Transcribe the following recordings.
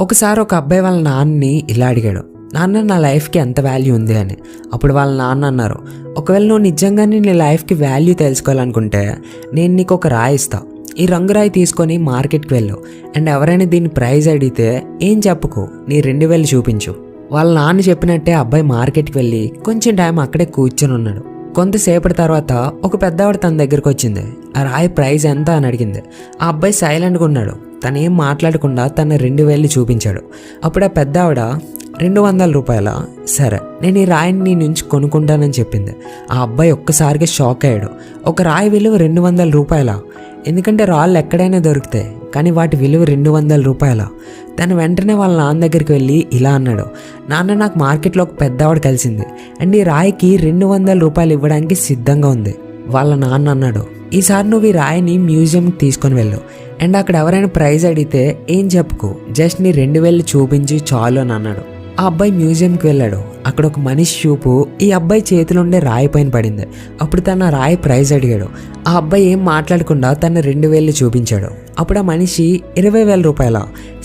ఒకసారి ఒక అబ్బాయి వాళ్ళ నాన్నని ఇలా అడిగాడు, నాన్న నా లైఫ్కి ఎంత వాల్యూ ఉంది అని. అప్పుడు వాళ్ళ నాన్న అన్నారు, ఒకవేళ నువ్వు నిజంగానే నీ లైఫ్కి వాల్యూ తెలుసుకోవాలనుకుంటే నేను నీకు ఒక రాయి ఇస్తా. ఈ రంగురాయి తీసుకొని మార్కెట్కి వెళ్ళు అండ్ ఎవరైనా దీని ప్రైజ్ అడిగితే ఏం చెప్పుకో, నీ 2000 చూపించు. వాళ్ళ నాన్న చెప్పినట్టే అబ్బాయి మార్కెట్కి వెళ్ళి కొంచెం టైం అక్కడే కూర్చొని ఉన్నాడు. కొంతసేపటి తర్వాత ఒక పెద్దవాడు తన దగ్గరకు వచ్చింది. ఆ రాయి ప్రైజ్ ఎంత అని అడిగింది. ఆ అబ్బాయి సైలెంట్గా ఉన్నాడు. తను ఏం మాట్లాడకుండా తన 2000 చూపించాడు. అప్పుడు ఆ పెద్దవాడ 200 రూపాయల, సరే నేను ఈ రాయిని నీ నుంచి కొనుక్కుంటానని చెప్పింది. ఆ అబ్బాయి ఒక్కసారిగా షాక్ అయ్యాడు. ఒక రాయి విలువ 200 రూపాయల? ఎందుకంటే రాళ్ళు ఎక్కడైనా దొరుకుతాయి, కానీ వాటి విలువ 200 రూపాయల. తను వెంటనే వాళ్ళ నాన్న దగ్గరికి వెళ్ళి ఇలా అన్నాడు, నాన్న నాకు మార్కెట్లో ఒక పెద్దవాడు కలిసింది అండ్ ఈ రాయికి 200 రూపాయలు ఇవ్వడానికి సిద్ధంగా ఉంది. వాళ్ళ నాన్న అన్నాడు, ఈసారి నువ్వు ఈ రాయిని మ్యూజియంకి తీసుకొని వెళ్ళు అండ్ అక్కడ ఎవరైనా ప్రైజ్ అడిగితే ఏం చెప్పుకో, జస్ట్ నీ 2000 చూపించి చాలు అని అన్నాడు. ఆ అబ్బాయి మ్యూజియంకి వెళ్ళాడు. అక్కడ ఒక మనిషి చూపు ఈ అబ్బాయి చేతిలో ఉండే రాయి పైన పడింది. అప్పుడు తన రాయి ప్రైజ్ అడిగాడు. ఆ అబ్బాయి ఏం మాట్లాడకుండా తన 2000 చూపించాడు. అప్పుడు ఆ మనిషి 20,000 రూపాయల,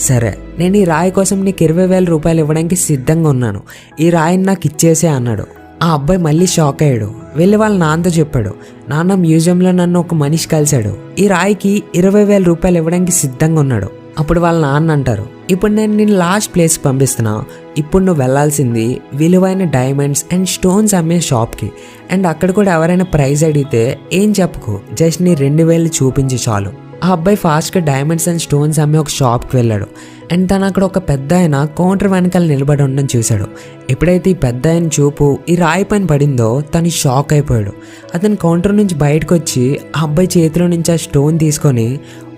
సరే నేను ఈ రాయి కోసం నీకు 20,000 రూపాయలు ఇవ్వడానికి సిద్ధంగా ఉన్నాను, ఈ రాయిని నాకు ఇచ్చేసే అన్నాడు. ఆ అబ్బాయి మళ్ళీ షాక్ అయ్యాడు. వెళ్ళి వాళ్ళ నాన్నతో చెప్పాడు, నాన్న మ్యూజియంలో నన్ను ఒక మనిషి కలిశాడు, ఈ రాయికి 20,000 రూపాయలు ఇవ్వడానికి సిద్ధంగా ఉన్నాడు. అప్పుడు వాళ్ళ నాన్న అంటారు, ఇప్పుడు నేను నిన్ను లాస్ట్ ప్లేస్కి పంపిస్తున్నా. ఇప్పుడు నువ్వు వెళ్ళాల్సింది విలువైన డైమండ్స్ అండ్ స్టోన్స్ అమ్మే షాప్కి అండ్ అక్కడ కూడా ఎవరైనా ప్రైజ్ అడిగితే ఏం చెప్పుకో, జస్ట్ నీ 2000 చూపించి చాలు. ఆ అబ్బాయి ఫాస్ట్గా డైమండ్స్ అండ్ స్టోన్స్ అమ్మే ఒక షాప్కి వెళ్ళాడు అండ్ తను అక్కడ ఒక పెద్ద ఆయన కౌంటర్ వెనకాల నిలబడి ఉండడం చూశాడు. ఎప్పుడైతే ఈ పెద్ద ఆయన చూపు ఈ రాయి పైన పడిందో తను షాక్ అయిపోయాడు. అతను కౌంటర్ నుంచి బయటకు వచ్చి ఆ అబ్బాయి చేతిలో నుంచి ఆ స్టోన్ తీసుకొని,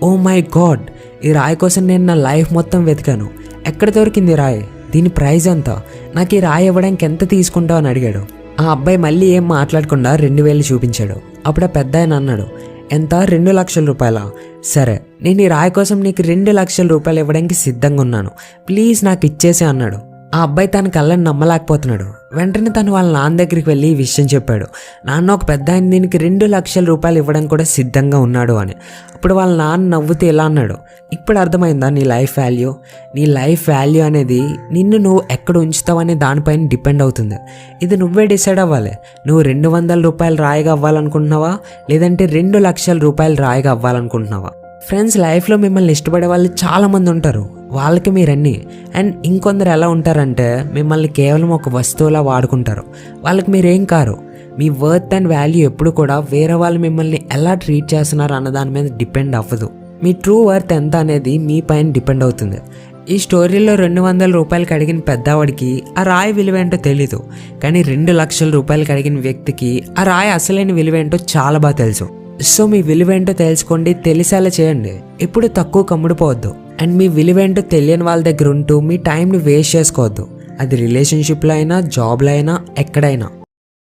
ఓ మై గాడ్, ఈ రాయి కోసం నేను నా లైఫ్ మొత్తం వెతికాను, ఎక్కడ దొరికింది రాయి, దీని ప్రైజ్ ఎంత, నాకు ఈ రాయి ఇవ్వడానికి ఎంత తీసుకుంటావు అని అడిగాడు. ఆ అబ్బాయి మళ్ళీ ఏం మాట్లాడకుండా 2000 చూపించాడు. అప్పుడు ఆ పెద్ద ఆయన అన్నాడు, ఎంత, 2 లక్షల రూపాయల? సరే నేను ఈ రాయి కోసం నీకు 2 లక్షల రూపాయలు ఇవ్వడానికి సిద్ధంగా ఉన్నాను, ప్లీజ్ నాకు ఇచ్చేసే అన్నాడు. ఆ అబ్బాయి తన కళ్ళని నమ్మలేకపోతున్నాడు. వెంటనే తను వాళ్ళ నాన్న దగ్గరికి వెళ్ళి ఈ విషయం చెప్పాడు, నాన్న ఒక పెద్ద ఆయన దీనికి 2 లక్షల రూపాయలు ఇవ్వడానికి కూడా సిద్ధంగా ఉన్నాడు అని. అప్పుడు వాళ్ళ నాన్న నవ్వుతూ ఇలా అన్నాడు, ఇప్పుడు అర్థమైందా నీ లైఫ్ వాల్యూ? నీ లైఫ్ వాల్యూ అనేది నిన్ను నువ్వు ఎక్కడ ఉంచుతావు అనే దానిపైన డిపెండ్ అవుతుంది. ఇది నువ్వే డిసైడ్ అవ్వాలి. నువ్వు 200 రూపాయలు రాయిగా అవ్వాలనుకుంటున్నావా, లేదంటే 2 లక్షల రూపాయలు రాయిగా అవ్వాలనుకుంటున్నావా? ఫ్రెండ్స్, లైఫ్లో మిమ్మల్ని ఇష్టపడే వాళ్ళు చాలామంది ఉంటారు, వాళ్ళకి మీరన్నీ. అండ్ ఇంకొందరు ఎలా ఉంటారంటే మిమ్మల్ని కేవలం ఒక వస్తువులా వాడుకుంటారు, వాళ్ళకి మీరేం car. Me worth and value ఎప్పుడు కూడా వేరే వాళ్ళు మిమ్మల్ని ఎలా ట్రీట్ చేస్తున్నారు అన్న దాని మీద డిపెండ్ అవ్వదు. మీ ట్రూ వర్త్ ఎంత అనేది మీ పైన డిపెండ్ అవుతుంది. ఈ స్టోరీలో 200 రూపాయలకి అడిగిన పెద్దవాడికి ఆ రాయి విలువేంటో తెలీదు, కానీ 2 లక్షల రూపాయలకి అడిగిన వ్యక్తికి ఆ రాయి అసలైన విలువేంటో చాలా బాగా తెలుసు. సో మీ విలువేంటో తెలుసుకోండి, తెలిసేలా చేయండి, ఎప్పుడు తక్కువ కమ్ముడిపోవద్దు. అండ్ మీ విలువేంటో తెలియని వాళ్ళ దగ్గర ఉంటూ మీ టైంని వేస్ట్ చేసుకోవద్దు. అది రిలేషన్షిప్లో అయినా, జాబ్లో అయినా, ఎక్కడైనా.